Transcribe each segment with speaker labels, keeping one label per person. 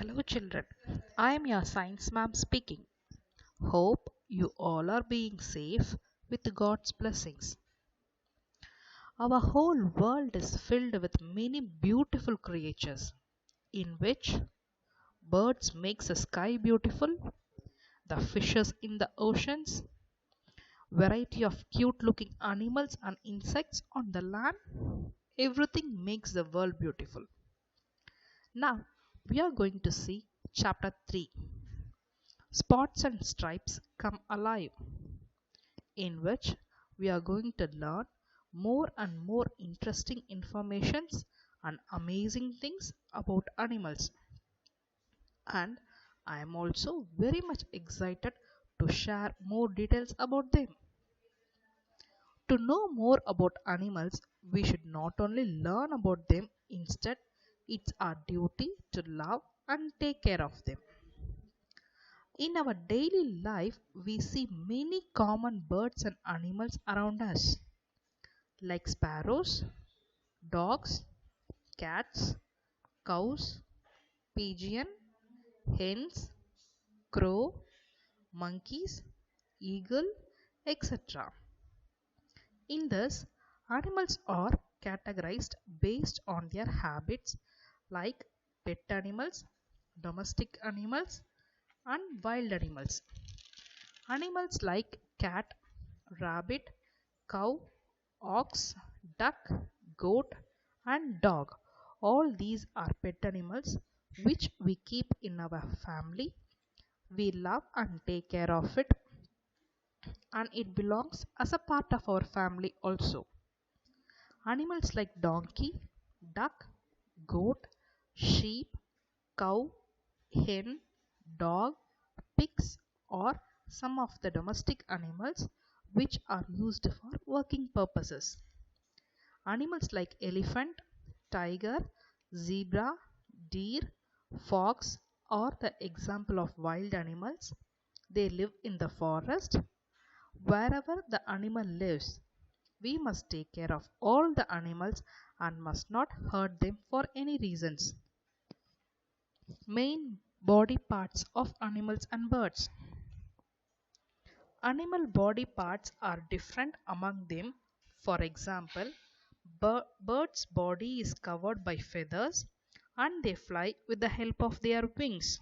Speaker 1: Hello, children. I am your science ma'am speaking. Hope you all are being safe with God's blessings. Our whole world is filled with many beautiful creatures, in which birds makes the sky beautiful, the fishes in the oceans, variety of cute looking animals and insects on the land. Everything makes the world beautiful. Now, we are going to see chapter 3. Spots and stripes come alive, in which we are going to learn more and more interesting informations and amazing things about animals. And I am also very much excited to share more details about them. To know more about animals, we should not only learn about them, instead, it's our duty to love and take care of them. In our daily life, we see many common birds and animals around us, like sparrows, dogs, cats, cows, pigeon, hens, crow, monkeys, eagle, etc. In this, animals are categorized based on their habits, like pet animals, domestic animals, and wild animals. Animals like cat, rabbit, cow, ox, duck, goat, and dog. All these are pet animals which we keep in our family. We love and take care of it, and it belongs as a part of our family also. Animals like donkey, duck, goat, sheep, cow, hen, dog, pigs are some of the domestic animals which are used for working purposes. Animals like elephant, tiger, zebra, deer, fox are the example of wild animals. They live in the forest. Wherever the animal lives, we must take care of all the animals and must not hurt them for any reasons. Main body parts of animals and birds. Animal body parts are different among them. For example, bird's body is covered by feathers and they fly with the help of their wings.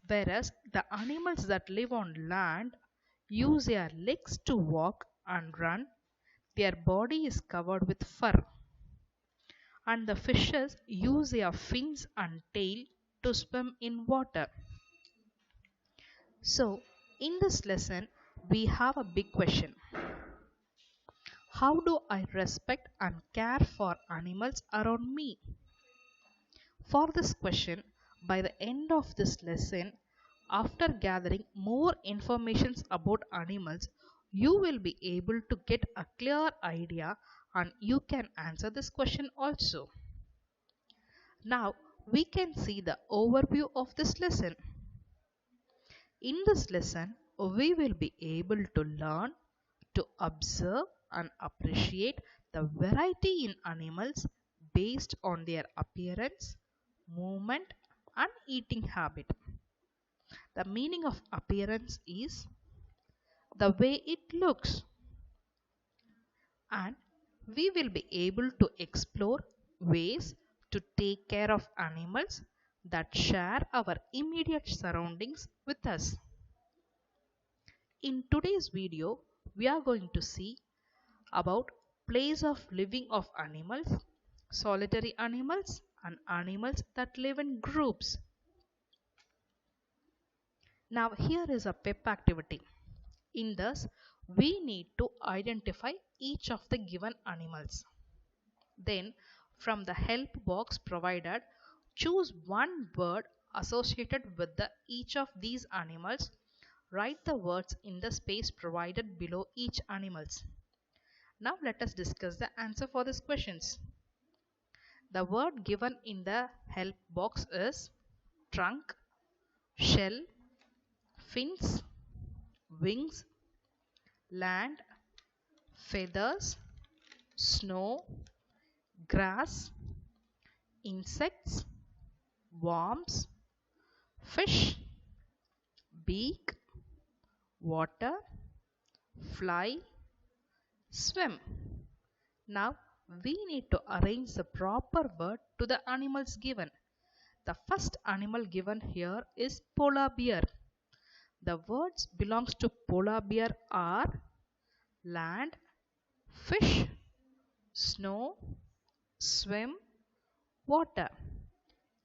Speaker 1: Whereas the animals that live on land use their legs to walk and run. Their body is covered with fur. And the fishes use their fins and tail to swim in water. So, in this lesson, we have a big question. How do I respect and care for animals around me? For this question, by the end of this lesson, after gathering more information about animals, you will be able to get a clear idea and you can answer this question also. Now, we can see the overview of this lesson. In this lesson, we will be able to learn to observe and appreciate the variety in animals based on their appearance, movement, and eating habit. The meaning of appearance is the way it looks, and we will be able to explore ways to take care of animals that share our immediate surroundings with us. In today's video, we are going to see about place of living of animals, solitary animals, and animals that live in groups. Now here is a pep activity. In this, we need to identify each of the given animals. Then from the help box provided, choose one word associated with each of these animals. Write the words in the space provided below each animals. Now let us discuss the answer for these questions. The word given in the help box is trunk, shell, fins, wings, land, feathers, snow, grass, insects, worms, fish, beak, water, fly, swim. Now we need to arrange the proper word to the animals given. The first animal given here is polar bear. The words belongs to polar bear are land, fish, snow, swim, water.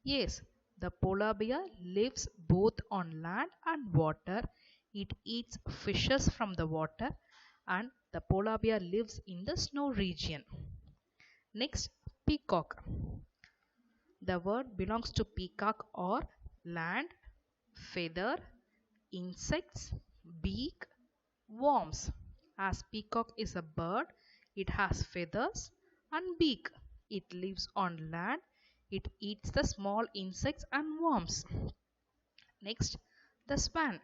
Speaker 1: Yes, the polar bear lives both on land and water. It eats fishes from the water and the polar bear lives in the snow region. Next, peacock. The word belongs to peacock or land, feather, insects, beak, worms. As peacock is a bird, it has feathers and beak. It lives on land. It eats the small insects and worms. Next, the swan.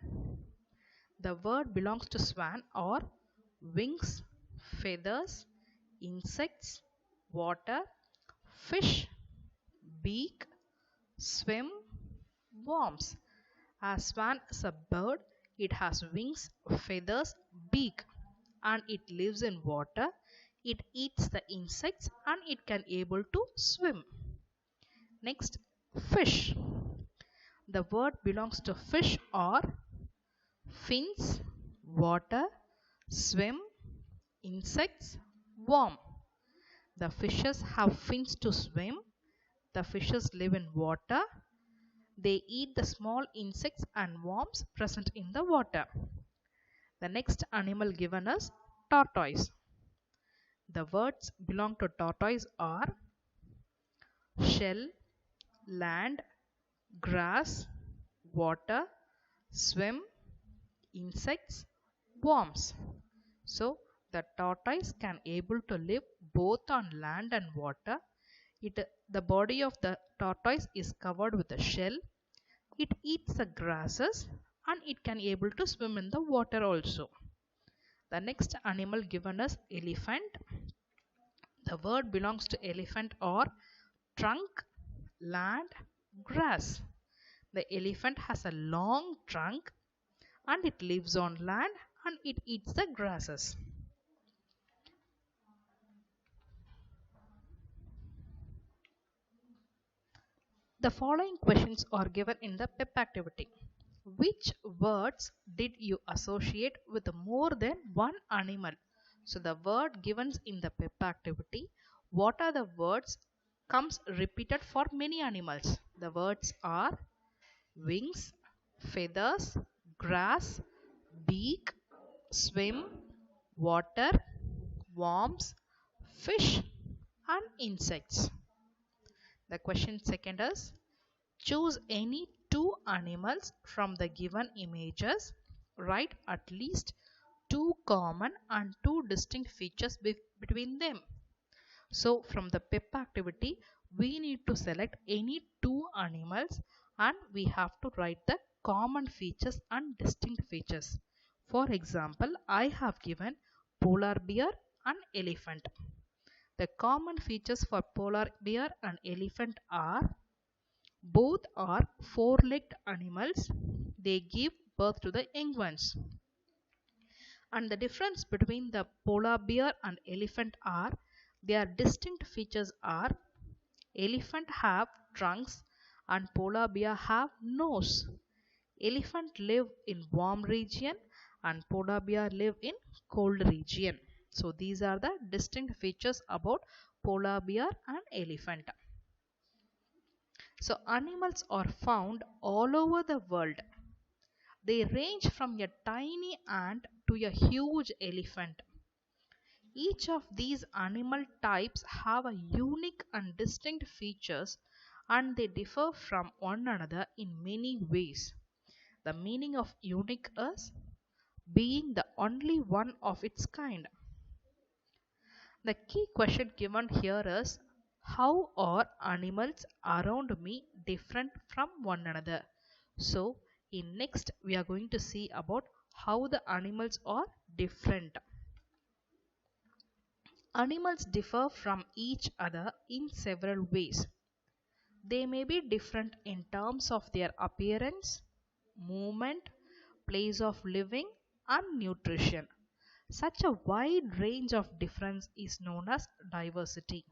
Speaker 1: The word belongs to swan or wings, feathers, insects, water, fish, beak, swim, worms. A swan is a bird. It has wings, feathers, beak, and it lives in water. It eats the insects and it can able to swim. Next, fish. The word belongs to fish or fins, water, swim, insects, worm. The fishes have fins to swim. The fishes live in water. They eat the small insects and worms present in the water. The next animal given is tortoise. The words belong to tortoise are shell, land, grass, water, swim, insects, worms. So the tortoise can able to live both on land and water. The body of the tortoise is covered with a shell. It eats the grasses and it can able to swim in the water also. The next animal given is elephant. The word belongs to elephant or trunk, land, grass. The elephant has a long trunk and it lives on land and it eats the grasses. The following questions are given in the PEP activity. Which words did you associate with more than one animal? So the word given in the PEP activity, what are the words comes repeated for many animals? The words are wings, feathers, grass, beak, swim, water, worms, fish and insects. The question second is choose any two animals from the given images. Write at least two common and two distinct features between them. So from the PEP activity, we need to select any two animals and we have to write the common features and distinct features. For example, I have given polar bear and elephant. The common features for polar bear and elephant are both are four-legged animals. They give birth to the young ones. And the difference between the polar bear and elephant are their distinct features are elephant have trunks and polar bear have nose. Elephant live in warm region and polar bear live in cold region. So these are the distinct features about polar bear and elephant. So animals are found all over the world. They range from a tiny ant to a huge elephant. Each of these animal types have a unique and distinct features and they differ from one another in many ways. The meaning of unique is being the only one of its kind. The key question given here is how are animals around me different from one another? So in next we are going to see about how the animals are different. Animals differ from each other in several ways. They may be different in terms of their appearance, movement, place of living, and nutrition. Such a wide range of difference is known as diversity.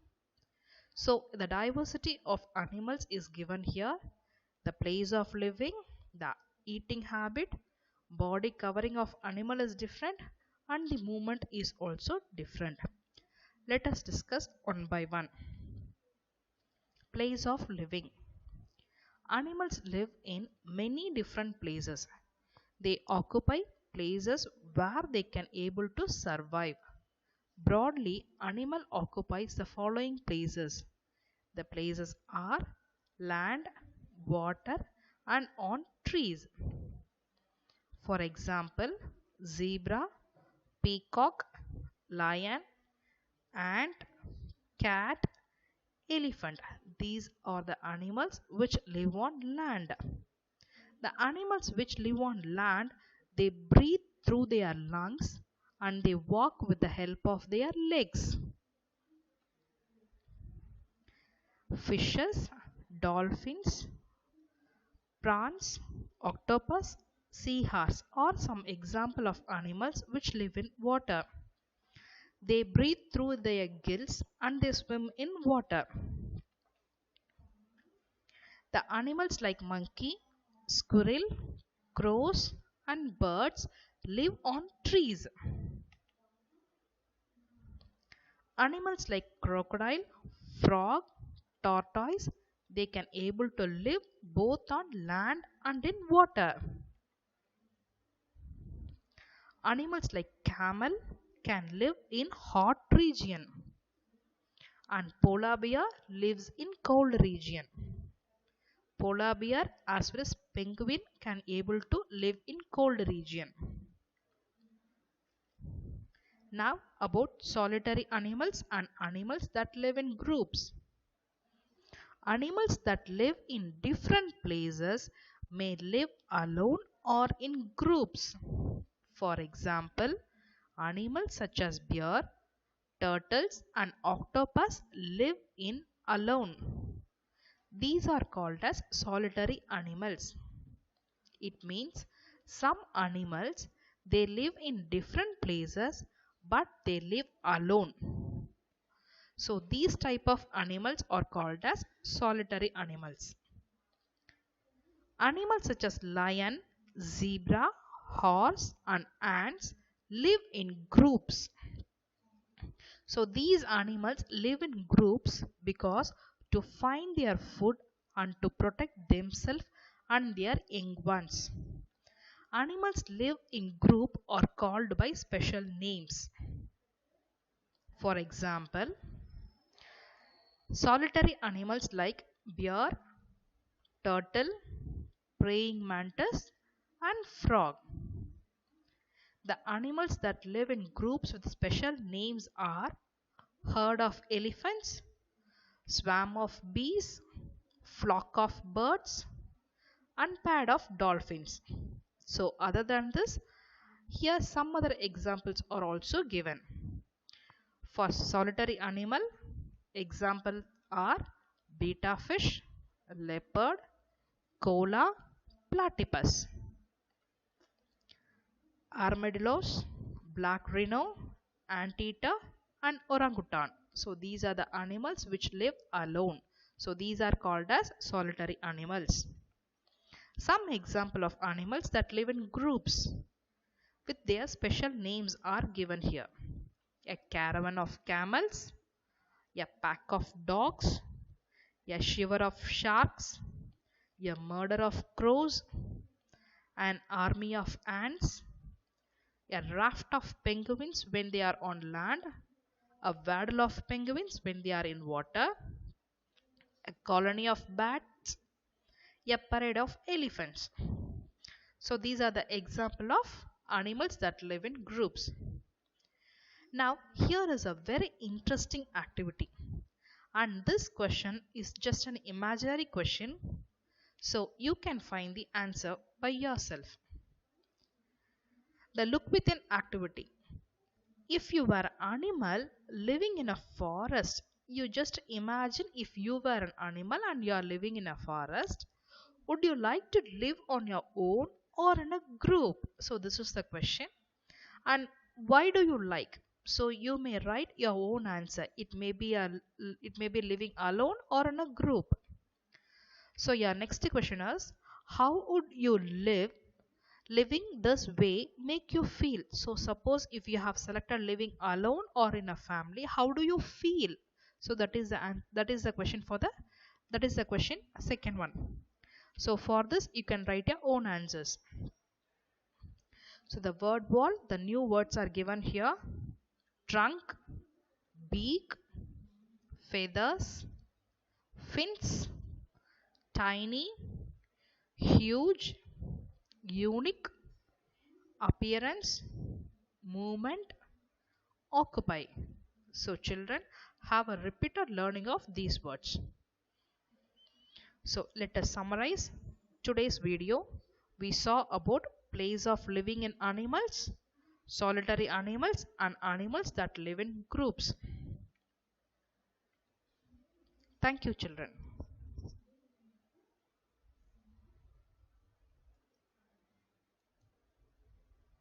Speaker 1: So, the diversity of animals is given here. The place of living, the eating habit, body covering of animal is different, and the movement is also different. Let us discuss one by one. Place of living. Animals live in many different places. They occupy places where they can able to survive. Broadly, animal occupies the following places. The places are land, water, and on trees. For example, zebra, peacock, lion, ant, cat, elephant. These are the animals which live on land. The animals which live on land, they breathe through their lungs and they walk with the help of their legs. Fishes, dolphins, prawns, octopus, seahorse are some example of animals which live in water. They breathe through their gills and they swim in water. The animals like monkey, squirrel, crows, and birds live on trees. Animals like crocodile, frog, tortoise, they can able to live both on land and in water. Animals like camel can live in hot region and polar bear lives in cold region. Polar bear as well as penguin can able to live in cold region. Now about solitary animals and animals that live in groups. Animals that live in different places may live alone or in groups. For example, animals such as bear, turtles and octopus live in alone. These are called as solitary animals. It means some animals they live in different places but they live alone. So these type of animals are called as solitary animals. Animals such as lion, zebra, horse and ants live in groups. So these animals live in groups because to find their food and to protect themselves and their young ones. Animals live in group are called by special names. For example, solitary animals like bear, turtle, praying mantis and frog. The animals that live in groups with special names are herd of elephants, swarm of bees, flock of birds and pad of dolphins. So other than this, here some other examples are also given. For solitary animal, examples are betta fish, leopard, koala, platypus. Armadillos, black rhino, anteater and orangutan. So these are the animals which live alone. So these are called as solitary animals. Some example of animals that live in groups with their special names are given here. A caravan of camels, a pack of dogs, a shiver of sharks, a murder of crows, an army of ants, a raft of penguins when they are on land, a waddle of penguins when they are in water, a colony of bats, a parade of elephants. So these are the example of animals that live in groups. Now here is a very interesting activity and this question is just an imaginary question, so you can find the answer by yourself. The look within activity. If you were an animal living in a forest, you just imagine if you were an animal and you are living in a forest. Would you like to live on your own or in a group? So this is the question. And why do you like? So you may write your own answer. It may be living alone or in a group. So your next question is, how would you living this way make you feel? So suppose if you have selected living alone or in a family, how do you feel? So that is the question for the that is the question second one. So for this you can write your own answers. So the word wall, the new words are given here: trunk, beak, feathers, fins, tiny, huge, unique, appearance, movement, occupy. So children have a repeated learning of these words. So let us summarize today's video. We saw about place of living in animals, solitary animals and animals that live in groups. Thank you children.